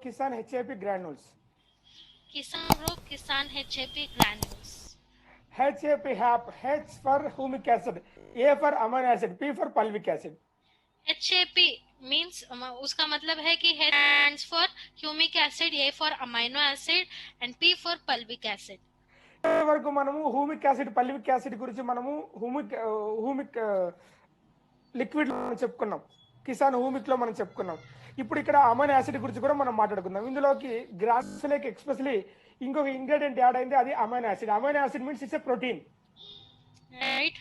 Kisan HAP granules. Kisan HAP granules. HAP, H for humic acid, A for amino acid, P for fulvic acid. HAP means उसका मतलब है कि H stands for humic acid, A for amino acid and P for fulvic acid. వరకు మనము humic acid fulvic acid గురించి మనము humic liquid లో మనం చెప్పుకున్నాం, కిసాన్ హ్యూమిక్ లో మనం చెప్పుకున్నాం. ఇప్పుడు ఇక్కడ అమైనో యాసిడ్ గురించి కూడా మనం మాట్లాడుకుందాం. ఇందులోకి గ్రాన్యులేకి ఎక్స్పెషలీ ఇంకొక ఇంగ్రీడియంట్ యాడ్ అయింది, అది amino acid. Amino acid means it's a protein. Right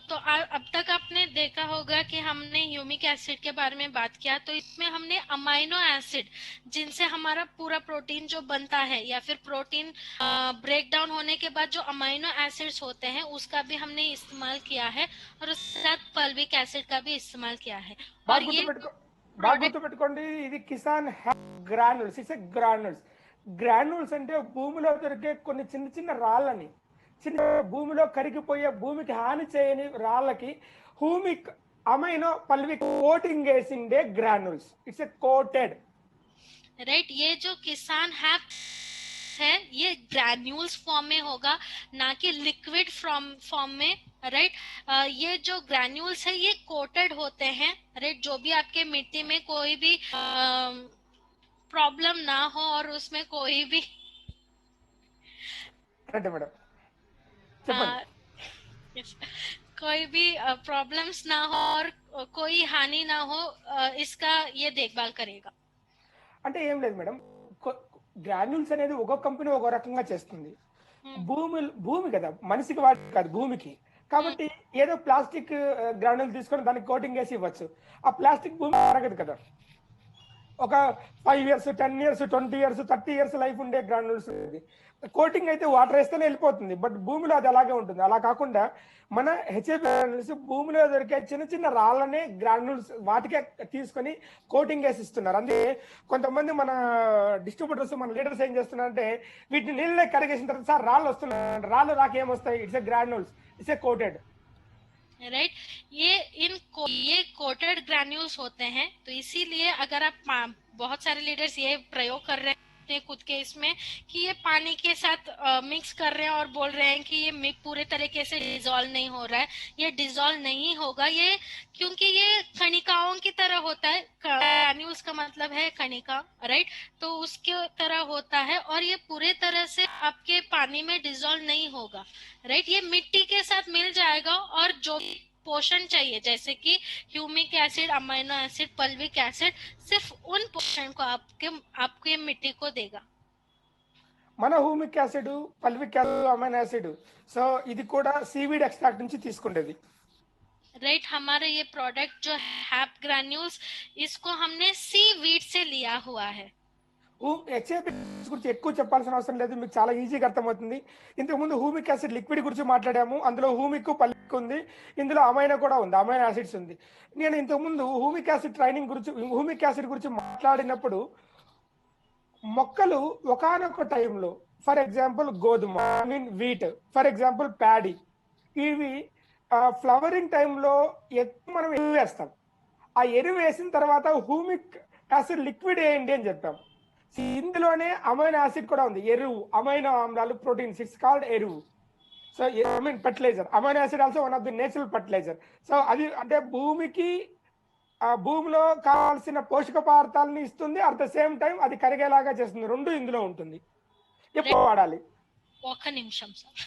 तो अब तक आपने देखा होगा कि हमने ह्यूमिक एसिड के बारे में बात किया, तो इसमें हमने अमाइनो एसिड जिनसे हमारा पूरा प्रोटीन जो बनता है या फिर प्रोटीन ब्रेक डाउन होने के बाद जो अमाइनो एसिड्स होते हैं उसका भी हमने इस्तेमाल किया है और उसके साथ फल्विक एसिड का भी इस्तेमाल किया है. और ये బాగా గుర్తుపెట్టుకోండి, ఇది Kisan granules. It's granules. Granules అంటే భూమిలో దొరికే కొన్ని చిన్న చిన్న రాళ్ళని, చిన్న భూమిలో కరిగిపోయే, భూమికి హాని చేయని రాళ్ళకి హ్యూమిక్ అమైనో పల్విక్ కోటింగ్ వేసిండే granules. It's a coated. Right ये जो किसान है ये ग्रैन्यूल्स फॉर्म में होगा, ना कि लिक्विड फॉर्म में. राइट ये जो ग्रैन्यूल्स है ये कोटेड होते हैं. राइट जो भी आपके मिट्टी में कोई भी प्रॉब्लम ना हो और उसमें कोई भी మేడం कोई भी प्रॉब्लम्स ना हो और कोई हानि ना हो, इसका ये देखभाल करेगा. అంటే ఏం లేదు మేడం, గ్రాన్యూల్స్ అనేది ఒక్కొక్క కంపెనీ ఒక్కో రకంగా చేస్తుంది. భూమి కదా, మనిషికి వాటి కాదు, భూమికి. కాబట్టి ఏదో ప్లాస్టిక్ గ్రాన్యూల్ తీసుకొని దానికి కోటింగ్ వేసి ఇవ్వచ్చు. ఆ ప్లాస్టిక్ భూమి అరగదు కదా. ఒక 5 years 10 years 20 years 30 years life ఉండే గ్రాన్యూల్స్ ఉంది. కోటింగ్ అయితే వాటర్ వేస్తేనే వెళ్ళిపోతుంది, బట్ భూమిలో అది అలాగే ఉంటుంది. అలా కాకుండా మన హెచ్ఏపి గ్రాన్యూల్స్ భూమిలో దొరికే చిన్న చిన్న రాళ్ళనే గ్రాన్యూల్స్ వాటికే తీసుకొని కోటింగ్ వేసి ఇస్తున్నారు. అందుకే కొంతమంది మన డిస్ట్రిబ్యూటర్స్, మన లీడర్స్ ఏం చేస్తున్నారంటే వీటిని నీళ్ళే కరిగేసిన తర్వాత సార్ రాళ్ళు వస్తున్నాయి, రాళ్ళు రాక ఏమొస్తాయి, it's a granules, it's a coated. Right ये कोटेड ग्रैन्यूल्स होते हैं, तो इसीलिए अगर आप बहुत सारे लीडर्स ये प्रयोग कर रहे हैं खुद के इसमें कि ये पानी के साथ मिक्स कर रहे हैं और बोल रहे हैं कि ये पूरे तरीके से डिसॉल्व नहीं हो रहा है. ये डिसॉल्व नहीं होगा, ये क्योंकि ये कणिकाओं की तरह होता है. ग्रैन्यूल्स का मतलब है कणिका. राइट तो उसके तरह होता है और ये पूरे तरह से आपके पानी में डिसॉल्व नहीं होगा. राइट ये मिट्टी के साथ मिल जाएगा और जो पोषण चाहिए जैसे कि humic acid, amino acid, fulvic acid, सिर्फ उन पोषण को आपके मिट्टी को देगा. మన humic acid, fulvic acid, amino acid, so ఇది కూడా సీవీడ్ ఎక్స్ట్రాక్ట్ నుంచి తీసుకునేది. राइट हमारा ये प्रोडक्ट जो हैप ग्रैन्यूल्स, इसको हमने सीवीड से लिया हुआ है. హెచ్ఏపి గురించి ఎక్కువ చెప్పాల్సిన అవసరం లేదు, మీకు చాలా ఈజీగా అర్థమవుతుంది. ఇంతకుముందు హ్యూమిక్ యాసిడ్ లిక్విడ్ గురించి మాట్లాడాము, అందులో హ్యూమిక్ పల్విక్ ఉంది, ఇందులో అమైనో కూడా ఉంది, అమైనో యాసిడ్స్ ఉంది. నేను ఇంతకుముందు హ్యూమిక్ యాసిడ్ ట్రైనింగ్ గురించి, హ్యూమిక్ యాసిడ్ గురించి మాట్లాడినప్పుడు మొక్కలు ఒకానొక టైంలో, ఫర్ ఎగ్జాంపుల్ గోధుమ, I mean wheat, for example paddy, ఇవి ఫ్లవరింగ్ టైంలో ఎక్కువ మనం ఎరువు వేస్తాం. ఆ ఎరువు వేసిన తర్వాత హ్యూమిక్ యాసిడ్ లిక్విడ్ వేయండి అని చెప్పాం. ఇందులోనే అమైనో యాసిడ్ కూడా ఉంది, ఎరువు, అమైనో ఆమ్లాలు, ప్రోటీన్స్, ఇట్స్ కాల్డ్ ఎరువు. So I mean fertiliser. Amino acid also one of the natural fertiliser. సో అది అంటే భూమికి, భూమిలో కావాల్సిన పోషక పదార్థాలని ఇస్తుంది, అట్ ద సేమ్ టైం అది కరిగేలాగా చేస్తుంది. రెండు ఇందులో ఉంటుంది. ఎప్పుడు వాడాలి? ఒక్క నిమిషం సార్,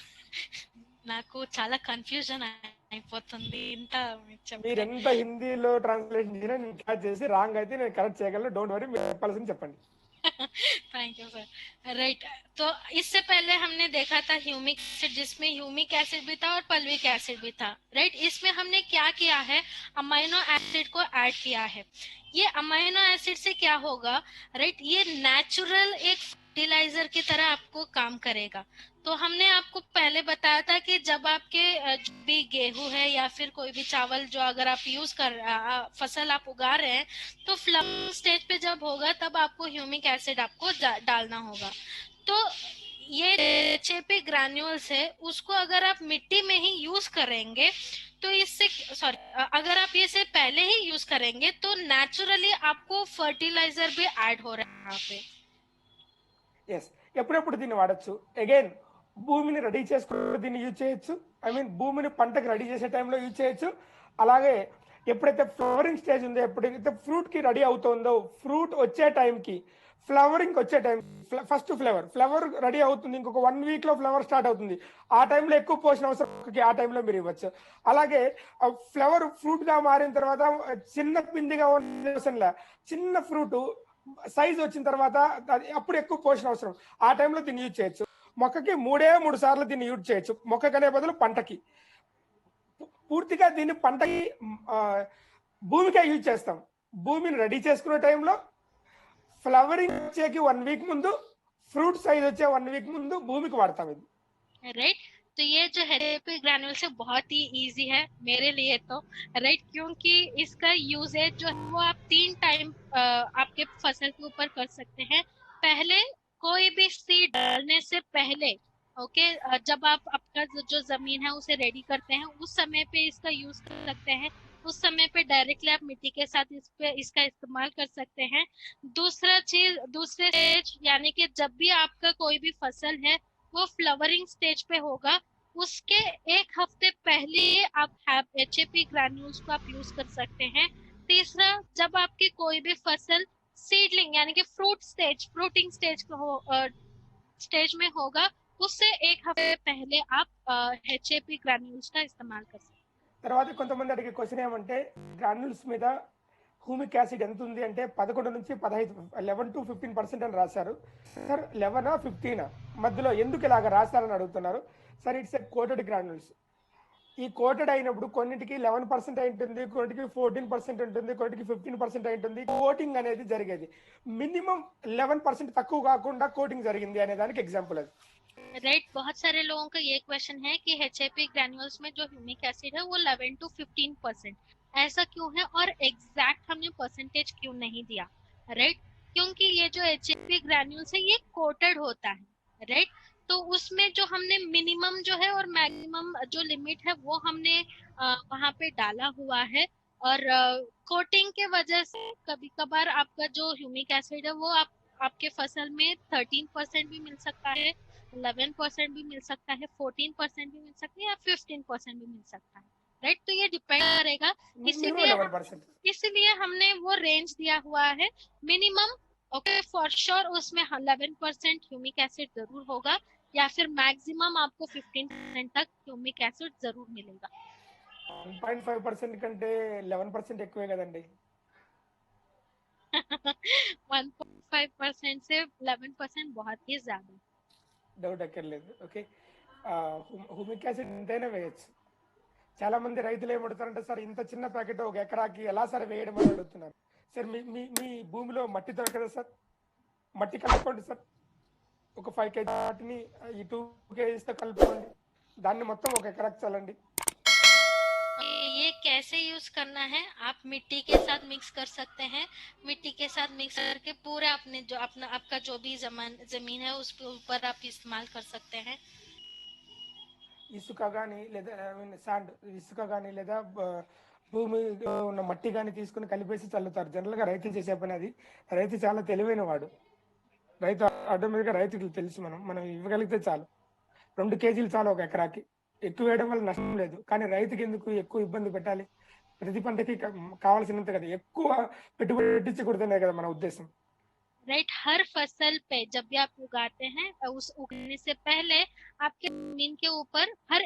నాకు చాలా కన్ఫ్యూజన్ అయిపోతుంది. మీరు ఎంత హిందీలో ట్రాన్స్లేషన్ చేసి రాంగ్ అయితే నేను కరెక్ట్ చేయగలను, డోంట్ వరీ, మీరు చెప్పాల్సింది చెప్పండి. Thank you sir. राइट तो इससे पहले हमने देखा था ह्यूमिक एसिड, जिसमें ह्यूमिक एसिड भी था और पल्विक एसिड भी था. राइट इसमें हमने क्या किया है, अमाइनो एसिड को ऐड किया है. ये अमाइनो एसिड से क्या होगा, राइट ये नेचुरल एक फर्टिलाइजर की तरह आपको काम करेगा. तो हमने आपको पहले बताया था कि जब आपके भी गेहूं है या फिर कोई भी चावल जो अगर आप यूज कर फसल आप उगा रहे हैं, तो फ्लावरिंग स्टेज पे जब होगा तब आपको ह्यूमिक एसिड आपको डालना होगा. तो ये HAP ग्रैन्यूल्स है, उसको अगर आप मिट्टी में ही यूज करेंगे तो इससे सॉरी अगर आप ये से पहले ही यूज करेंगे तो नेचुरली आपको फर्टिलाइजर भी ऐड हो रहा है यहाँ पे। ఎస్. ఎప్పుడెప్పుడు దీన్ని వాడొచ్చు? అగైన్ భూమిని రెడీ చేసుకున్నప్పుడు దీన్ని యూజ్ చేయొచ్చు. ఐ మీన్ భూమిని పంటకి రెడీ చేసే టైంలో యూజ్ చేయొచ్చు. అలాగే ఎప్పుడైతే ఫ్లవరింగ్ స్టేజ్ ఉందో, ఎప్పుడైతే ఫ్రూట్‌కి రెడీ అవుతుందో, ఫ్రూట్ వచ్చే టైంకి, ఫ్లవరింగ్‌కి వచ్చే టైం ఫస్ట్ ఫ్లవర్ రెడీ అవుతుంది. ఇంకొక 1 వీక్‌లో ఫ్లవర్ స్టార్ట్ అవుతుంది. ఆ టైంలో ఎక్కువ పోషణ అవసరం మొక్కకి, ఆ టైంలో మీరు ఇవ్వచ్చు. అలాగే ఫ్లవర్ ఫ్రూట్‌గా మారిన తర్వాత చిన్న పిందిగా ఉన్న అవసరంలా, చిన్న ఫ్రూటు సైజ్ వచ్చిన తర్వాత అప్పుడు ఎక్కువ పోషణ అవసరం. ఆ టైంలో దీన్ని యూజ్ చేయొచ్చు. మొక్కకి 3 సార్లు దీన్ని యూజ్ చేయొచ్చు. మొక్కకనే బదులు పంటకి. పూర్తిగా దీన్ని పంటకి భూమికే యూజ్ చేస్తాం. భూమిని రెడీ చేసుకునే టైంలో ఫ్లవరింగ్ వచ్చేకి 1 వీక్ ముందు, ఫ్రూట్ సైజ్ వచ్చే 1 వీక్ ముందు భూమికి వాడతాం ఇది. राइट। तो ये जो हेरेपी ग्रैन्यूल्स है बहुत ही इजी है मेरे लिए तो, राइट, क्योंकि इसका यूजेज जो है वो आप 3 टाइम आपके फसल के ऊपर कर सकते हैं। पहले कोई भी सीड डालने से पहले, ओके, जब आप आपका जो जमीन है उसे रेडी करते हैं उस समय पे इसका यूज कर सकते हैं। उस समय पे डायरेक्टली आप मिट्टी के साथ इसका इस्तेमाल कर सकते हैं। दूसरे स्टेज यानी कि जब भी आपका कोई भी फसल है वो फ्लावरिंग स्टेज पे होगा, उसके 1 हफ्ते पहले आप HAP ग्रैन्यूल्स को आप यूज कर सकते हैं। तीसरा, जब आपकी कोई भी फसल सीडलिंग यानी कि फ्रूटिंग स्टेज में होगा, उससे 1 हफ्ते पहले आप HAP ग्रैन्यूल्स का इस्तेमाल कर सकते हैं। తర్వాత కొంతమంది అడిగే క్వశ్చన్ ఏమంటే గ్రాన్యూల్స్ మీద హ్యూమిక్ యాసిడ్ ఎంత ఉంది అంటే 11 నుంచి 15, 11 to 15% అని రాశారు. సార్ 11 15 మధ్యలో ఎందుకు ఇలాగ రాశారని అడుగుతున్నారు. Sir it's a coated granules. ఈ కోటెడ్ అయినప్పుడు కొన్నిటికి 11% అయి ఉంటుంది, కొన్నిటికి 14% ఉంటుంది, కొన్నిటికి 15% అయి ఉంటుంది. కోటింగ్ అనేది జరిగేది మినిమం 11% తక్కువ కాకుండా కోటింగ్ జరిగింది అనే దానికి ఎగ్జాంపుల్ అది. राइट, बहुत सारे लोगों का ये क्वेश्चन है कि HAP ग्रैन्यूल्स में जो ह्यूमिक एसिड है वो 11 to 15%, ऐसा क्यों है और एग्जैक्ट हमने परसेंटेज क्यों नहीं दिया, राइट? क्योंकि ये जो HAP ग्रैन्यूल्स है ये कोटेड होता है, राइट? तो उसमें जो हमने मिनिमम जो है और मैक्सिमम जो लिमिट है वो हमने वहां पे डाला हुआ है। और कोटिंग के वजह से कभी कभार आपका जो ह्यूमिक एसिड है वो आपके फसल में 13% भी मिल सकता है, 11% भी मिल सकता है, 14% भी मिल सकता है या 15% भी मिल सकता है, राइट? तो ये डिपेंड करेगा, మినిమం 11%. इसीलिए हमने वो रेंज दिया हुआ है मिनिमम। ओके, फॉर श्योर उसमें 11% ह्यूमिक एसिड जरूर होगा या फिर मैक्सिमम आपको 15% तक ह्यूमिक एसिड जरूर मिलेगा। 1.5% కంటే 11% ఎక్కువే కదండి. 1.5% से 11% बहुत ही ज्यादा। డౌట్ ఎక్కర్లేదు. ఓకే, హ్యూమిక్ యాసిడ్ ఎంతైనా వేయచ్చు. చాలా మంది రైతులు ఏమడుతారంటే సార్ ఇంత చిన్న ప్యాకెట్ ఒక ఎకరాకి ఎలా సార్ వేయడం అని అడుగుతున్నారు. సార్ మీ మీ మీ భూమిలో మట్టి దొరకదా సార్? మట్టి కలుపుకోండి సార్. ఒక 5 kg మట్టిని ఈ 2 kgs తో కలుపుకోండి. దాన్ని మొత్తం ఒక ఎకరాకి చల్లండి. ये कैसे यूज करना है, आप मिट्टी के साथ मिक्स कर सकते हैं। मिट्टी के साथ मिक्स करके पूरा अपने जो आपका जो भी जमीन है उसके ऊपर आप इस्तेमाल कर सकते हैं। ఇసుక కానీ లేదా శాండ్, ఇసుక కానీ లేదా భూమిలో ఉన్న మట్టి కానీ తీసుకుని కలిపేసి చల్లుతారు. జనరల్గా రైతులు చేసే పని అది. రైతు చాలా తెలివైన వాడు. రైతు ఆటోమేటిక్గా రైతుకి తెలుసు మనం ఇవ్వగలిగితే చాలు. 2 kgs చాలు ఒక ఎకరాకి. ఎక్కువ వేయడం వల్ల నష్టం లేదు. కానీ రైతుకి ఎందుకు ఎక్కువ ఇబ్బంది పెట్టాలి? ప్రతి పంటకి కావాల్సినంత కదా, ఎక్కువ పెట్టుబడి పెట్టించకూడదనే కదా మన ఉద్దేశం. राइट, हर फसल पे जब भी आप उगाते हैं उस उगने से पहले आपके जमीन के ऊपर हर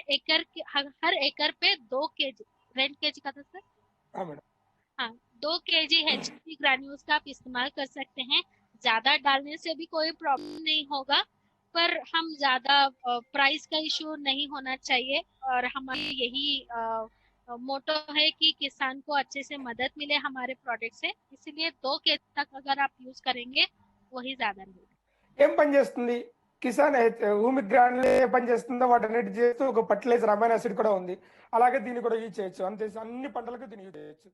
एकड़ पे 2 kg, रेंट केजी का था सर? हाँ मैडम. हाँ, 2 kg HAP ग्रैन्यूल्स का आप इस्तेमाल कर सकते हैं। ज्यादा डालने से भी कोई प्रॉब्लम नहीं होगा, पर हम ज्यादा प्राइस का इशू नहीं होना चाहिए। और हमारी यही मोटो है कि किसान को अच्छे से मदद मिले हमारे प्रोडक्ट से, इसीलिए 2 kg तक अगर आप यूज करेंगे वही ज्यादा रहेगा। ఏం పని చేస్తుంది కిసాన్? హ్యూమిక్ గ్రాన్యుల్ ఏ పని చేస్తుందో వాటన్నిటి చేస్తూ ఒక ఫర్టిలైజర్ అమైనో యాసిడ్ కూడా ఉంది. అలాగే దీన్ని కూడా యూజ్ చేయొచ్చు. అంతే, అన్ని పంటలకు దీన్ని యూజ్ చేయొచ్చు.